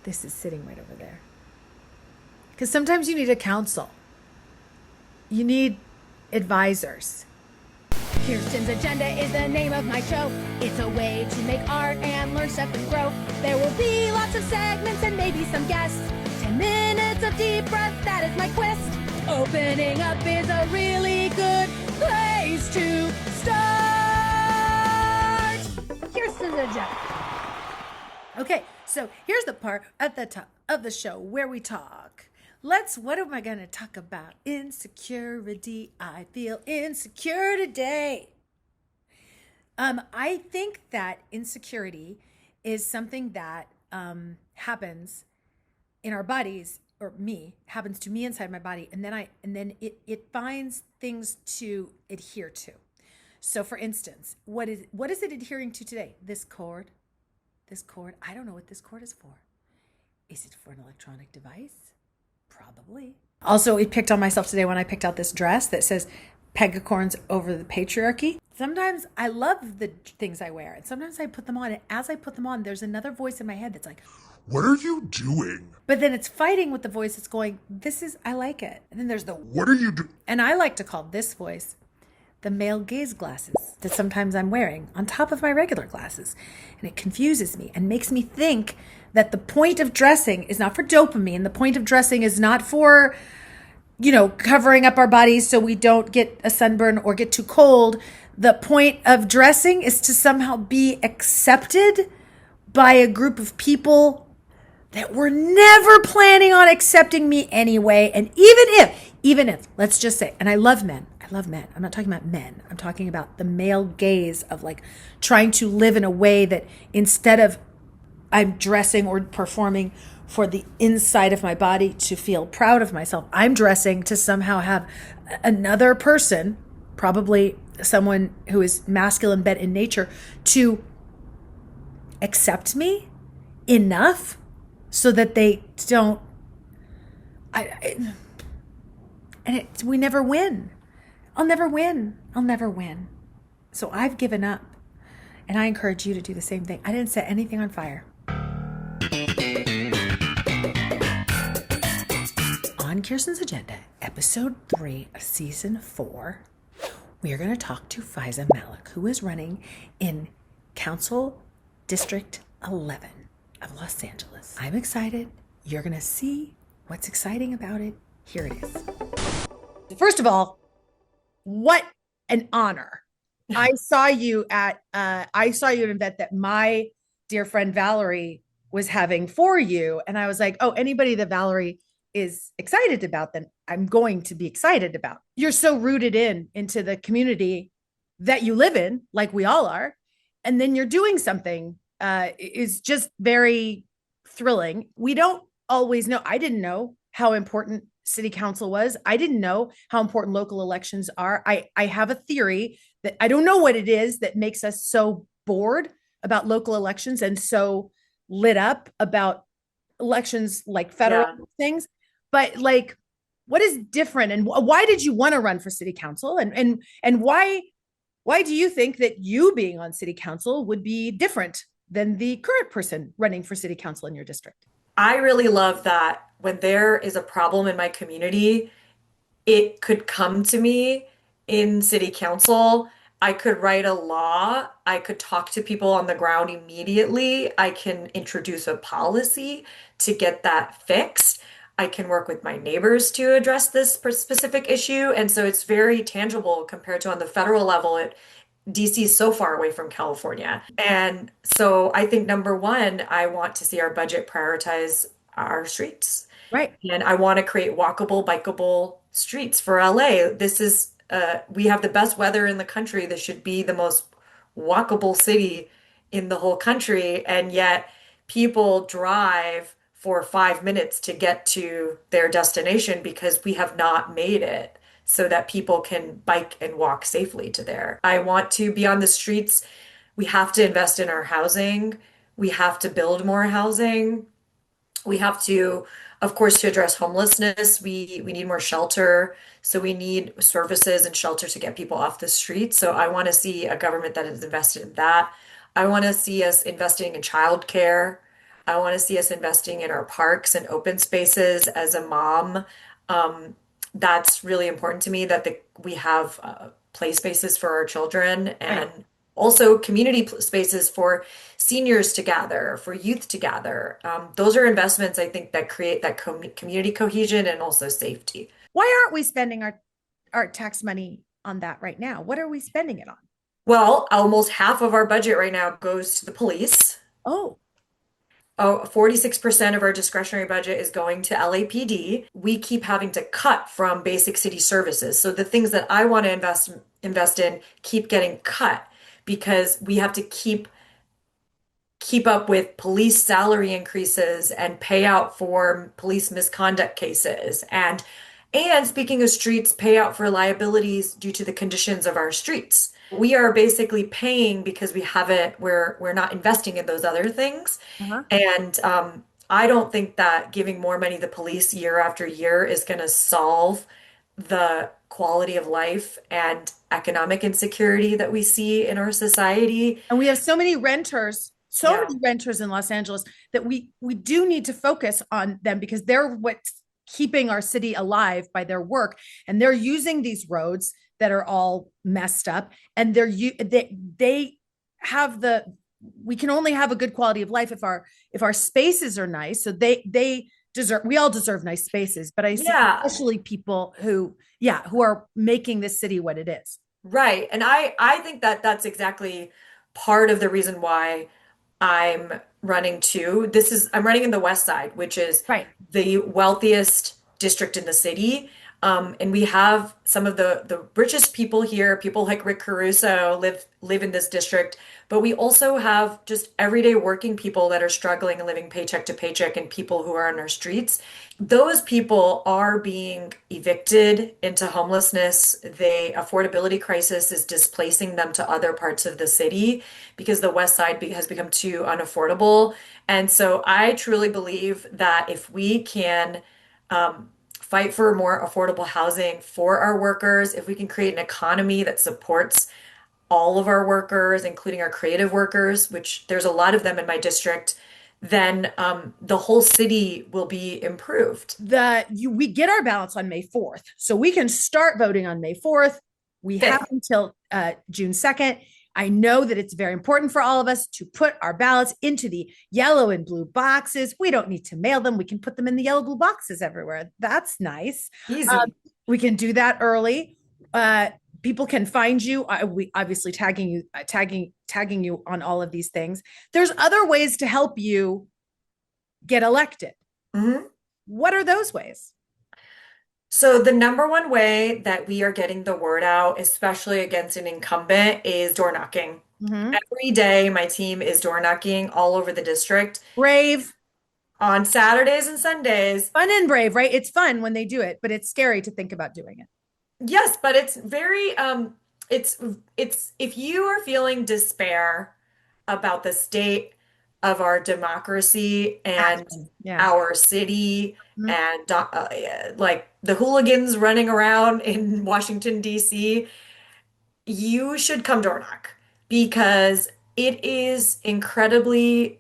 This is sitting right over there. Because sometimes you need a counsel. You need advisors. Kirsten's Agenda is the name of my show. It's a way to make art and learn stuff and grow. There will be lots of segments and maybe some guests. 10 minutes of deep breath, that is my quest. Opening up is a really good place to start. Kirsten's Agenda. Okay, so here's the part at the top of the show where we talk. What am I going to talk about? Insecurity. I feel insecure today. I think that insecurity is something that happens in our bodies, or happens to me inside my body, and then it finds things to adhere to. So for instance, what is it adhering to today? This cord. I don't know what this cord is for. Is it for an electronic device? Probably. Also, it picked on myself today when I picked out this dress that says pegacorns over the patriarchy. Sometimes I love the things I wear, and sometimes I put them on, and as I put them on, there's another voice in my head that's like, what are you doing? But then it's fighting with the voice that's going, I like it. And then there's what are you doing? And I like to call this voice the male gaze glasses that sometimes I'm wearing on top of my regular glasses. And it confuses me and makes me think that the point of dressing is not for dopamine. The point of dressing is not for, covering up our bodies so we don't get a sunburn or get too cold. The point of dressing is to somehow be accepted by a group of people that were never planning on accepting me anyway. And even if, let's just say, and I love men. I'm not talking about men. I'm talking about the male gaze of like trying to live in a way that instead of I'm dressing or performing for the inside of my body to feel proud of myself, I'm dressing to somehow have another person, probably someone who is masculine bent in nature, to accept me enough so that they don't. We never win. I'll never win. So I've given up. And I encourage you to do the same thing. I didn't set anything on fire. On Kirsten's Agenda, episode 3 of season 4, we are going to talk to Faizah Malik, who is running in Council District 11 of Los Angeles. I'm excited. You're going to see what's exciting about it. Here it is. First of all, what an honor. I saw you at an event that my dear friend Valerie was having for you. And I was like, oh, anybody that Valerie is excited about, then I'm going to be excited about. You're so rooted into the community that you live in, like we all are. And then you're doing something is just very thrilling. We don't always know. I didn't know how important city council was. I didn't know how important local elections are. I have a theory that I don't know what it is that makes us so bored about local elections and so lit up about elections like federal things. But like, what is different, and why did you want to run for city council, and why do you think that you being on city council would be different than the current person running for city council in your district? I really love that when there is a problem in my community, it could come to me in city council. I could write a law. I could talk to people on the ground immediately. I can introduce a policy to get that fixed. I can work with my neighbors to address this specific issue. And so it's very tangible compared to on the federal level. DC is so far away from California. And so I think number one, I want to see our budget prioritize our streets. Right. And I want to create walkable, bikeable streets for LA. We have the best weather in the country. This should be the most walkable city in the whole country. And yet people drive for 5 minutes to get to their destination because we have not made it so that people can bike and walk safely to there. I want to be on the streets. We have to invest in our housing. We have to build more housing. We have to, of course, to address homelessness. We need more shelter. So we need services and shelter to get people off the street. So I want to see a government that is invested in that. I want to see us investing in childcare. I want to see us investing in our parks and open spaces. As a mom, um, that's really important to me that we have play spaces for our children Right. and also community spaces for seniors to gather, for youth to gather. Those are investments I think that create that community cohesion and also safety. Why aren't we spending our tax money on that right now? What are we spending it on? Well, almost half of our budget right now goes to the police. Oh, Oh, 46% of our discretionary budget is going to LAPD. We keep having to cut from basic city services. So the things that I want to invest in keep getting cut because we have to keep up with police salary increases and pay out for police misconduct cases and speaking of streets, pay out for liabilities due to the conditions of our streets. We are basically paying because we're not investing in those other things. uh-huh. And I don't think that giving more money to the police year after year is going to solve the quality of life and economic insecurity that we see in our society. And we have so Yeah. many renters in Los Angeles that we do need to focus on them because they're what's keeping our city alive by their work. And they're using these roads that are all messed up, and they have the we can only have a good quality of life if our spaces are nice. So they deserve we all deserve nice spaces, but I see Yeah. especially people who are making this city what it is. Right. And I think that that's exactly part of the reason why I'm running too. I'm running in the West Side, which is Right. the wealthiest district in the city. And we have some of the richest people here. People like Rick Caruso live in this district, but we also have just everyday working people that are struggling and living paycheck to paycheck and people who are on our streets. Those people are being evicted into homelessness. The affordability crisis is displacing them to other parts of the city because the West Side has become too unaffordable. And so I truly believe that if we can fight for more affordable housing for our workers, if we can create an economy that supports all of our workers, including our creative workers, which there's a lot of them in my district, then the whole city will be improved. We get our ballots on May 4th. So we can start voting on May 4th. We have Fifth. until June 2nd. I know that it's very important for all of us to put our ballots into the yellow and blue boxes. We don't need to mail them. We can put them in the yellow blue boxes everywhere. That's nice. Easy. We can do that early. People can find you. We obviously tagging you on all of these things. There's other ways to help you get elected. Mhm. What are those ways? So the number one way that we are getting the word out, especially against an incumbent, is door knocking. Mm-hmm. Every day, my team is door knocking all over the district Brave, on Saturdays and Sundays. fun and brave, right? It's fun when they do it, but it's scary to think about doing it. Yes, but it's very it's if you are feeling despair about the state of our democracy and Action. Yeah. our city Mhm. and like the hooligans running around in Washington, D.C., you should come door knock because it is incredibly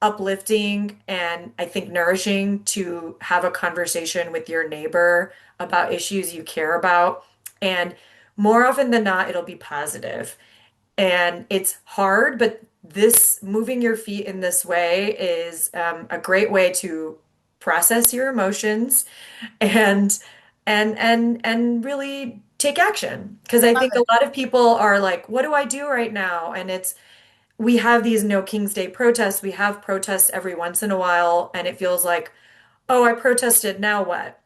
uplifting and I think nourishing to have a conversation with your neighbor about issues you care about. And more often than not, it'll be positive. And it's hard, but this moving your feet in this way is a great way to process your emotions and and really take action. Because I Love think a it. lot of people are like, what do I do right now? And it's we have these No King's Day protests. We have protests every once in a while, and it feels like, oh, I protested, now what?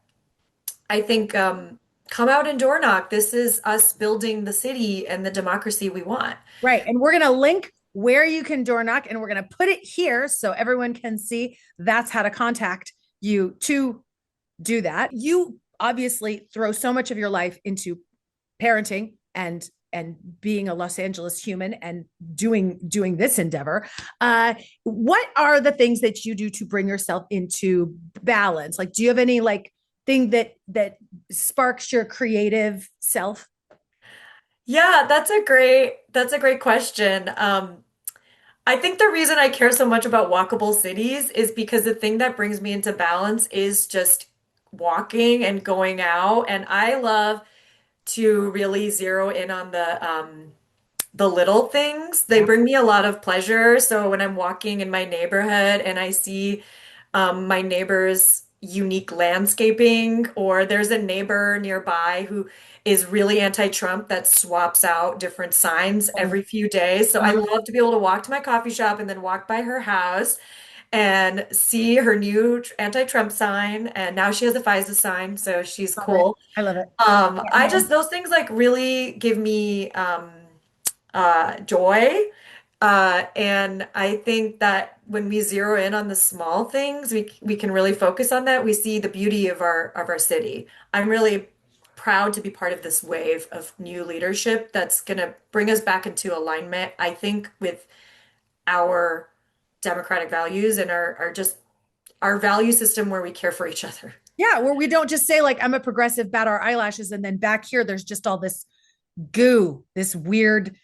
I think come out and door knock. This is us building the city and the democracy we want. Right. And we're going to link where you can door knock and we're going to put it here so everyone can see that's how to contact you to do that. You obviously throw so much of your life into parenting and being a Los Angeles human and doing this endeavor. What are the things that you do to bring yourself into balance? Like, do you have any like thing that sparks your creative self? Yeah, that's a great question. I think the reason I care so much about walkable cities is because the thing that brings me into balance is just walking and going out. And I love to really zero in on the little things. They Yeah. bring me a lot of pleasure. So when I'm walking in my neighborhood and I see my neighbor's unique landscaping, or there's a neighbor nearby who is really anti-Trump that swaps out different signs every few days. So I Uh, love to be able to walk to my coffee shop and then walk by her house and see her new anti-Trump sign. And now she has a Faizah sign, so she's love it. cool. I love it. I just those things like really give me joy. And I think that when we zero in on the small things, we can really focus on that. We see the beauty of our city. I'm really proud to be part of this wave of new leadership that's going to bring us back into alignment, I think, with our democratic values and our just our value system where we care for each other. Yeah, where we don't just say like I'm a progressive, bat our eyelashes, and then back here there's just all this goo, this weird,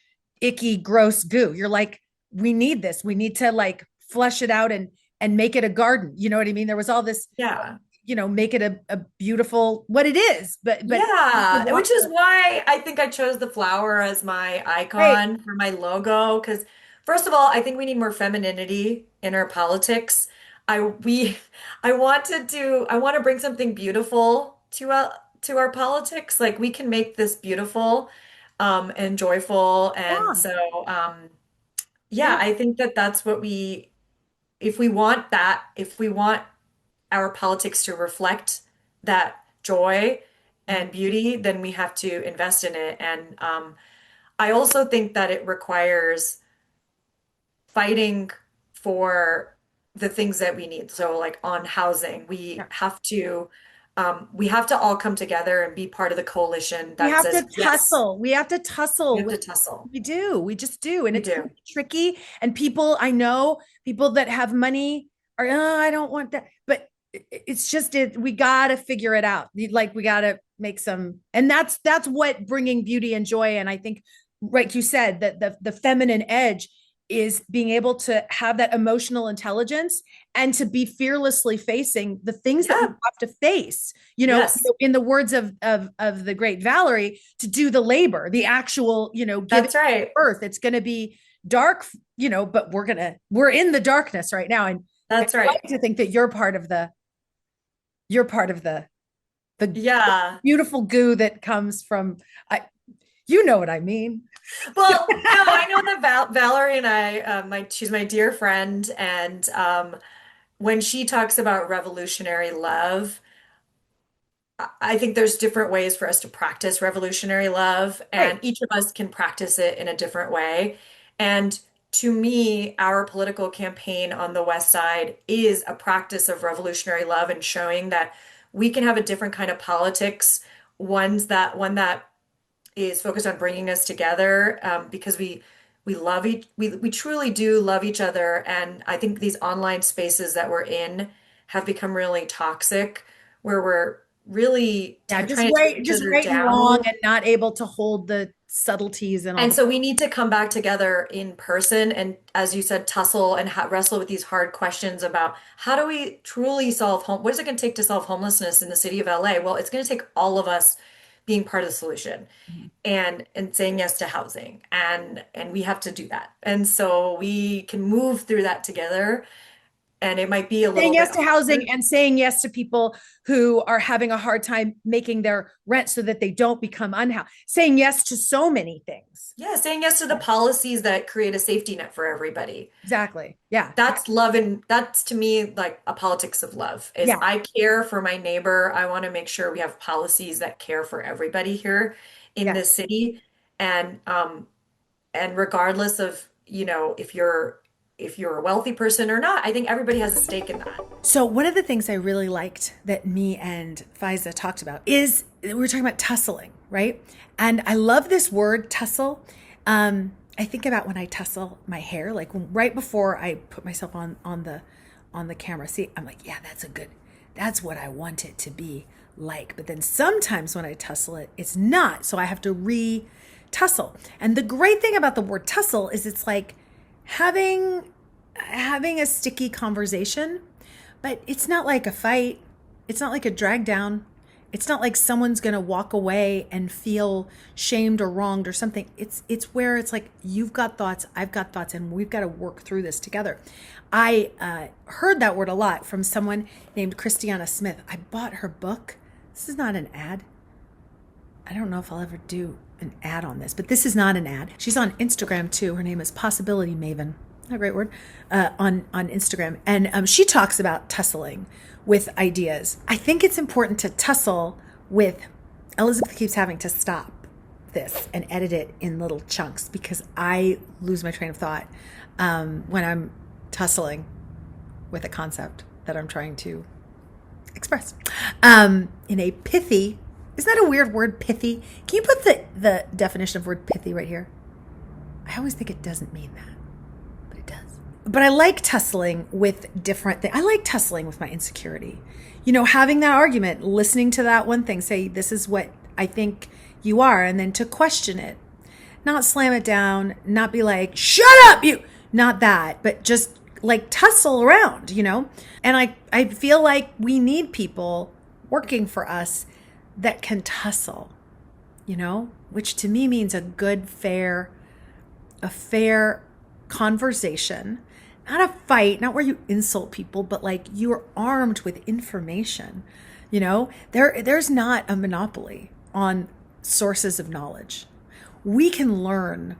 icky, gross goo. You're like, we need this. We need to like flesh it out and make it a garden. You know what I mean? There was all this, Yeah. make it a beautiful what it is. But Yeah, which is why I think I chose the flower as my right. icon for my logo. Because first of all, I think we need more femininity in our politics. I we I want to bring something beautiful to our politics. Like we can make this beautiful and joyful. And Yeah. so yeah, Yeah. I think that that's what we if we want our politics to reflect that joy and beauty, then we have to invest in it. And I also think that it requires fighting for the things that we need. So, like on housing, Yeah. we have to all come together and be part of the coalition We that have to says yes. tussle. We have to We tussle have with to tussle. we do. We just do. And We it's do. tricky. And people, I know people that have money are, oh, I don't want that. But it's just we gotta figure it out. Like we gotta make some, and that's what bringing beauty and joy. And I think, like you said, that the feminine edge is being able to have that emotional intelligence and to be fearlessly facing the things that we Yeah. have to face. Yes. In the words of the great Valerie, to do the labor, the actual, giving That's right. birth. It's going to be dark, but we're in the darkness right now. And I That's right. like to think that you're part of the Yeah. beautiful goo that comes from, you know what I mean. Well, no, I know that Valerie and I, she's my dear friend, and when she talks about revolutionary love, I think there's different ways for us to practice revolutionary love, Right. and each of us can practice it in a different way. And to me, our political campaign on the West Side is a practice of revolutionary love and showing that we can have a different kind of politics, one that is focused on bringing us together because we love we truly do love each other. And I think these online spaces that we're in have become really toxic, where we're really Yeah, trying to tear each just other right and wrong down. and not able to hold the subtleties and all And the so we need to come back together in person and, as you said, tussle and wrestle with these hard questions about how do we truly solve what is it going to take to solve homelessness in the city of LA? Well, it's going to take all of us being part of the solution and saying yes to housing, and we have to do that. And so we can move through that together, and it might be a saying little yes bit to housing hard. and saying yes to people who are having a hard time making their rent so that they don't become unhoused. Saying yes to so many things. Yeah, saying yes to the policies that create a safety net for everybody. Exactly. Yeah. That's love, and that's to me like a politics of love is Yeah. I care for my neighbor. I want to make sure we have policies that care for everybody here in Yeah. this city. And regardless of, if you're a wealthy person or not, I think everybody has a stake in that. So one of the things I really liked that me and Faizah talked about is we were talking about tussling, right? And I love this word tussle. I think about when I tussle my hair, like right before I put myself on the camera. See, I'm like, yeah, that's what I want it to be like. But then sometimes when I tussle it, it's not. So I have to tussle. And the great thing about the word tussle is it's like having a sticky conversation, but it's not like a fight. It's not like a drag down. It's not like someone's going to walk away and feel shamed or wronged or something. It's where it's like, you've got thoughts, I've got thoughts, and we've got to work through this together. I heard that word a lot from someone named Christiana Smith. I bought her book. This is not an ad. I don't know if I'll ever do an ad on this, but this is not an ad. She's on Instagram too. Her name is Possibility Maven. A great word, on Instagram. And she talks about tussling with ideas. I think it's important to tussle with, Elizabeth keeps having to stop this and edit it in little chunks because I lose my train of thought when I'm tussling with a concept that I'm trying to express. In a pithy, isn't that a weird word, pithy? Can you put the definition of word pithy right here? I always think it doesn't mean that. But I like tussling with different things. I like tussling with my insecurity. Having that argument, listening to that one thing, say, this is what I think you are, and then to question it. Not slam it down, not be like, shut up, you. Not that, but just like tussle around, And I feel like we need people working for us that can tussle, which to me means a good, fair conversation. Not a fight, not where you insult people, but like you're armed with information. There's not a monopoly on sources of knowledge. We can learn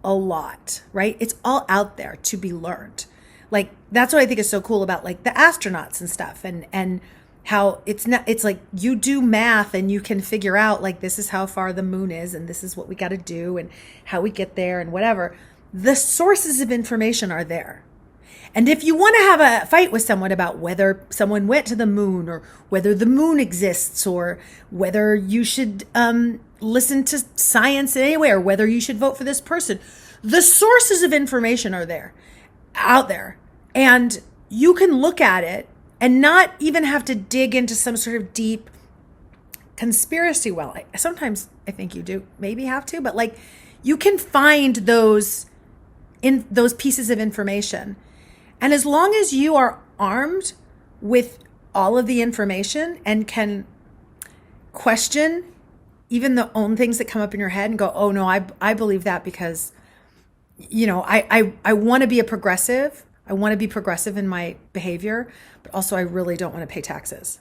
a lot, right? It's all out there to be learned. Like, that's what I think is so cool about like the astronauts and stuff, and how it's like you do math and you can figure out like this is how far the moon is and this is what we got to do and how we get there and whatever. The sources of information are there. And if you want to have a fight with someone about whether someone went to the moon or whether the moon exists or whether you should listen to science in any way or whether you should vote for this person, the sources of information are there, out there. And you can look at it and not even have to dig into some sort of deep conspiracy well. Sometimes I think you do maybe have to, but like you can find those pieces of information. And as long as you are armed with all of the information and can question even the own things that come up in your head and go, oh no, I believe that because, I want to be a progressive. I want to be progressive in my behavior, but also I really don't want to pay taxes.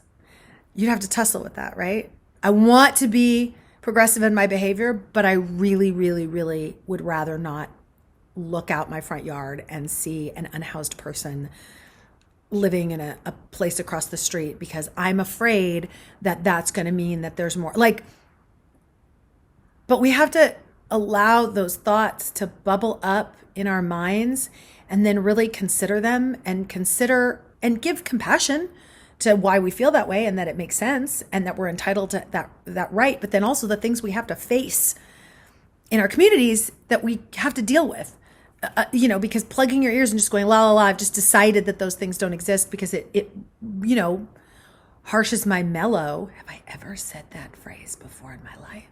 You'd have to tussle with that, right? I want to be progressive in my behavior, but I really, really, really would rather not look out my front yard and see an unhoused person living in a place across the street because I'm afraid that that's going to mean that there's more. But we have to allow those thoughts to bubble up in our minds and then really consider them and give compassion to why we feel that way and that it makes sense and that we're entitled to that right. But then also the things we have to face in our communities that we have to deal with. Because plugging your ears and just going, la, la, la, I've just decided that those things don't exist because it harshes my mellow. Have I ever said that phrase before in my life?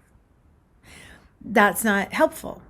That's not helpful.